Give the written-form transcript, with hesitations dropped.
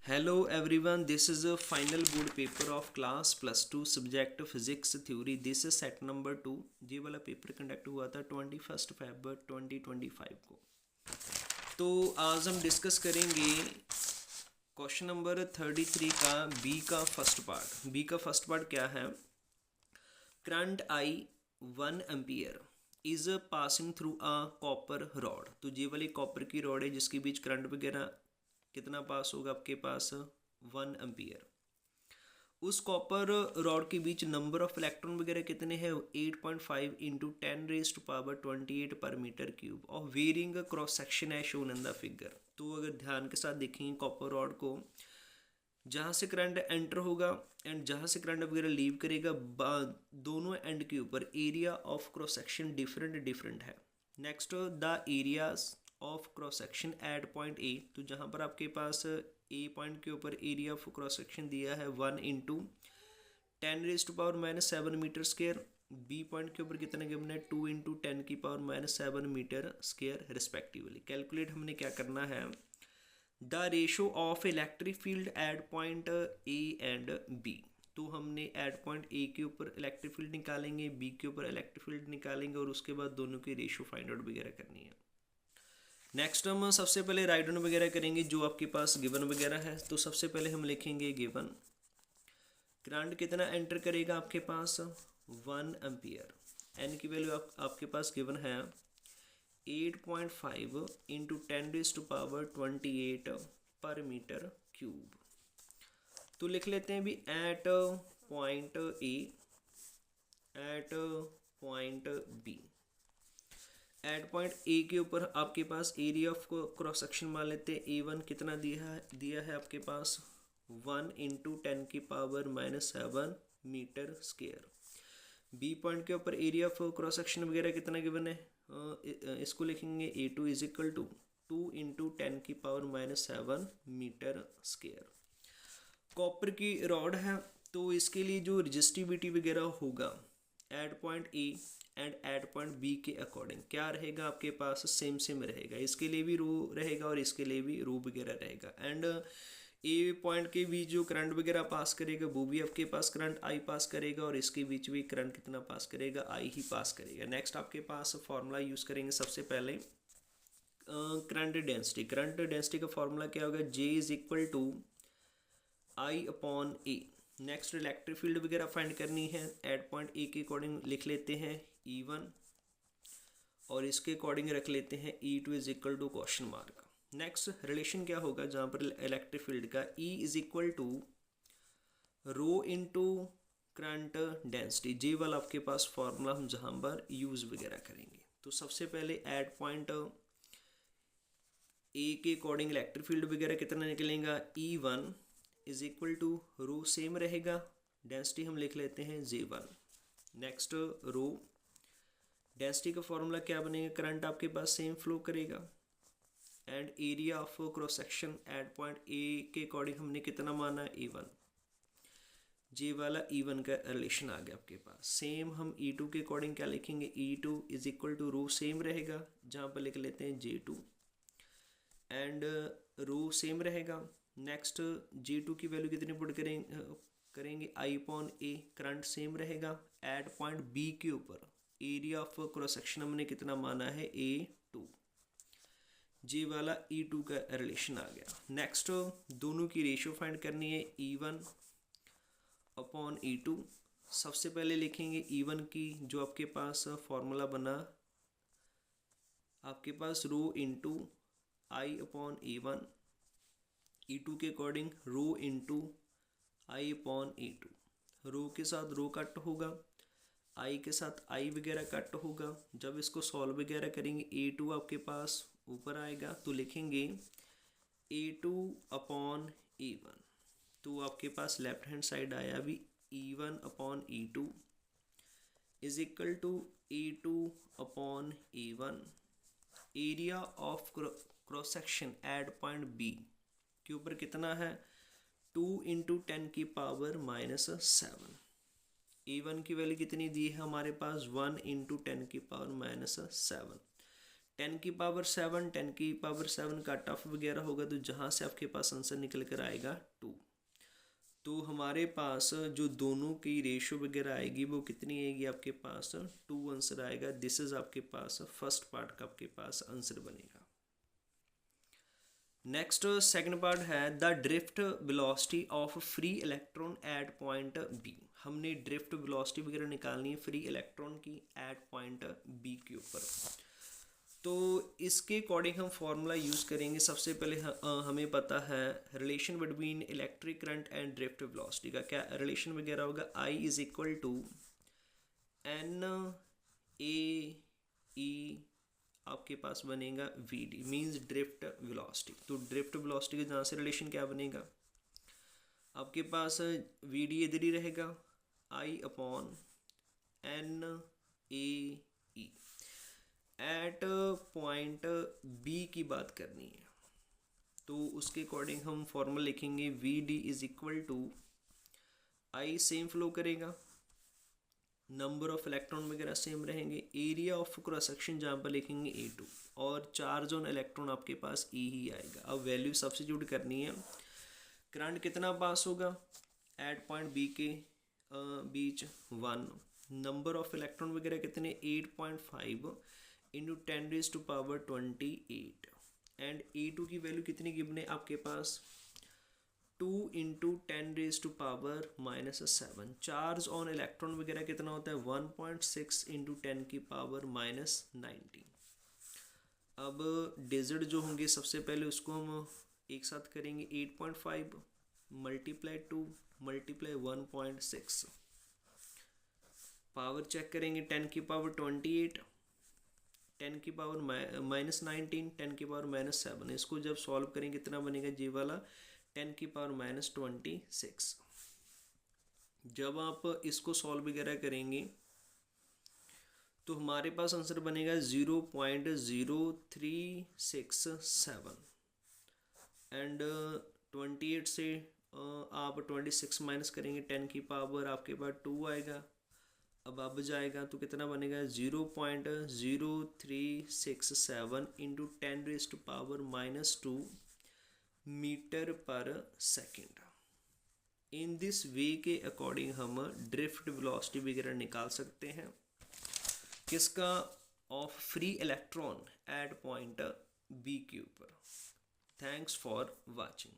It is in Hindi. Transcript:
Hello everyone, this is a final board paper of class +2 subject physics theory. This is set number 2. ये वाला पेपर कंडक्ट हुआ था 21 फरवरी 2025 को. तो आज हम डिस्कस करेंगे क्वेश्चन नंबर 33 का बी का फर्स्ट पार्ट. बी का फर्स्ट पार्ट क्या है? Current I 1 ampere is passing through a copper rod. तो ये वाली कॉपर की रॉड है जिसके बीच करंट वगैरह कितना पास होगा आपके पास 1 एम्पियर. उस कॉपर रॉड के बीच नंबर ऑफ इलेक्ट्रॉन वगैरह कितने हैं? 8.5 इंटू 10⁻28 पर मीटर क्यूब और वेरिंग क्रॉस सेक्शन है शोन इन द फिगर. तो अगर ध्यान के साथ देखेंगे कॉपर रॉड को, जहाँ से करंट एंटर होगा एंड जहाँ से करंट वगैरह लीव करेगा, दोनों एंड के ऊपर area of cross section different है. Next the areas of cross section at point A. तो जहाँ पर आपके पास ए पॉइंट के ऊपर एरिया ऑफ क्रॉस सेक्शन दिया है 1 into 10⁻⁻7 metre square. B point के ऊपर कितना गिवन है? 2 into 10⁻⁻7 metre square respectively. Calculate हमने क्या करना है? The ratio of electric field at point A and B. तो हमने एट पॉइंट ए के ऊपर इलेक्ट्रिक फील्ड निकालेंगे, बी के ऊपर इलेक्ट्रिक फील्ड निकालेंगे और उसके बाद दोनों की रेशो फाइंड आउट वगैरह करनी है. नेक्स्ट हम सबसे पहले राइट डाउन वगैरह करेंगे जो आपके पास गिवन वगैरह है. तो सबसे पहले हम लिखेंगे गिवन करंट कितना एंटर करेगा आपके पास 1 एम्पियर. एन की वैल्यू आपके पास गिवन है 8.5 इंटू 10⁻28 पर मीटर क्यूब. तो लिख लेते हैं भी at point A at point B. At point A के ऊपर आपके पास एरिया ऑफ क्रॉस सेक्शन मान लेते हैं A1 कितना दिया है आपके पास 1 into 10⁻⁻7 metre square. B point के ऊपर एरिया ऑफ क्रॉस सेक्शन वगैरह कितना गिवन है? इसको लिखेंगे A2 is equal to 2 into 10⁻⁻7 metre square. Copper की रॉड है तो इसके लिए जो रजिस्टिविटी वगैरह होगा at point A and at point B के अकॉर्डिंग क्या रहेगा आपके पास? सेम रहेगा. इसके लिए भी रो रहेगा और इसके लिए भी रो वगैरह रहेगा. एंड ए पॉइंट के बीच जो करंट वगैरह पास करेगा वो भी आपके पास करंट आई पास करेगा और इसके बीच भी करंट कितना पास करेगा? आई ही पास करेगा. नेक्स्ट आपके पास फॉर्मूला यूज़ करेंगे सबसे पहले करंट डेंसिटी. करंट डेंसिटी का फॉर्मूला क्या होगा? J is equal to I upon A. Next electric field वगैरह फाइंड करनी है. एट पॉइंट ए के अकॉर्डिंग लिख लेते हैं E1 और इसके अकॉर्डिंग रख लेते हैं E2 is equal to question mark. Next relation क्या होगा जहाँ पर इलेक्ट्रिक फील्ड का? E is equal to rho into current density. J वाला आपके पास फॉर्मूला हम जहाँ पर यूज़ वगैरह करेंगे. तो सबसे पहले एट पॉइंट ए के अकॉर्डिंग इलेक्ट्रिक फील्ड वगैरह कितना निकलेगा? E1 is equal to rho same रहेगा, डेंसिटी हम लिख लेते हैं J1. नेक्स्ट रो डेंसिटी का फॉर्मूला क्या बनेगा? करंट आपके पास सेम फ्लो करेगा and area of cross section at point A के अकॉर्डिंग हमने कितना माना? A1. जे वाला E1 का रिलेशन आ गया आपके पास. सेम हम E2 के अकॉर्डिंग क्या लिखेंगे? E2 is equal to rho same रहेगा जहाँ पर लिख लेते हैं J2 एंड रो सेम रहेगा. नेक्स्ट J2 की वैल्यू कितनी पुट करेंगे? I upon A. Current same रहेगा. एट पॉइंट बी के ऊपर एरिया ऑफ क्रॉस सेक्शन हमने कितना माना है? A2. जे वाला E2 का रिलेशन आ गया. नेक्स्ट दोनों की रेशियो फाइंड करनी है E1 अपॉन E2. सबसे पहले लिखेंगे E1 की जो आपके पास फॉर्मूला बना आपके पास रो इंटू आई अपॉन A1. E2 के अकॉर्डिंग रो इंटू आई अपॉन A2. रो के साथ रो कट होगा, आई के साथ आई वगैरह कट होगा. जब इसको सॉल्व वगैरह करेंगे A2 आपके पास ऊपर आएगा तो लिखेंगे A2 अपॉन A1. तो आपके पास लेफ्ट हैंड साइड आया भी E1 upon E2 is equal to A2 upon A1. Area of cross section at point B के ऊपर कितना है? 2 इंटू 10⁻⁻7. A1 की वैल्यू कितनी दी है हमारे पास? 1 इंटू 10⁻⁻7. 10 की पावर 7, 10 की पावर 7 कट ऑफ वगैरह होगा तो जहाँ से आपके पास आंसर निकल कर आएगा 2। तो हमारे पास जो दोनों की रेशो वगैरह आएगी वो कितनी आएगी, आपके पास 2 आंसर आएगा। दिस इज आपके पास फर्स्ट पार्ट का आपके पास आंसर बनेगा। नेक्स्ट सेकंड पार्ट है the drift velocity of free electron at point B. हमने ड्रिफ्ट वेलोसिटी वगैरह निकालनी है फ्री इलेक्ट्रॉन की एट पॉइंट बी के ऊपर। तो इसके अकॉर्डिंग हम फॉर्मूला यूज़ करेंगे। सबसे पहले हमें पता है relation between electric current and drift velocity का क्या रिलेशन वगैरह होगा, I is equal to n A e आपके पास बनेगा v d means drift velocity. तो ड्रिफ्ट वेलोसिटी के जहाँ से रिलेशन क्या बनेगा, आपके पास वी डी इधर ही रहेगा, I upon N A E. At point B की बात करनी है तो उसके अकॉर्डिंग हम फॉर्मूला लिखेंगे V D is equal to I same flow करेगा, नंबर ऑफ इलेक्ट्रॉन वगैरह सेम रहेंगे, एरिया ऑफ क्रॉस सेक्शन जहाँ पर लिखेंगे A2 और चार्ज ऑन इलेक्ट्रॉन आपके पास E ही आएगा। अब वैल्यू सब्स्टिट्यूट करनी है। करंट कितना पास होगा एट पॉइंट बी के बीच 1, नंबर ऑफ इलेक्ट्रॉन वगैरह कितने 8.5 इंटू 10⁻28 एंड E2 की वैल्यू कितनी गिवन है आपके पास 2 इंटू 10⁻⁻7। चार्ज ऑन इलेक्ट्रॉन वगैरह कितना होता है 1.6 इंटू 10⁻⁻19। अब डिजिट जो होंगे सबसे पहले उसको हम एक साथ करेंगे 8.5 मल्टीप्लाई 2 मल्टीप्लाई 1.6, पावर चेक करेंगे 10⁻28 10⁻⁻19 10⁻⁻7। इसको जब सॉल्व करेंगे कितना बनेगा जी वाला 10⁻26। जब आप इसको सॉल्व वगैरह करेंगे तो हमारे पास आंसर बनेगा 0.0367 एंड 28 से आप 26 माइनस करेंगे 10 की पावर आपके पास 2 आएगा। अब जाएगा तो कितना बनेगा 0.0367 इंटू 10⁻⁻2 मीटर पर सेकेंड। इन दिस वे के अकॉर्डिंग हम ड्रिफ्ट वेलोसिटी वगैरह निकाल सकते हैं किसका of free electron at point B के ऊपर। Thanks for watching.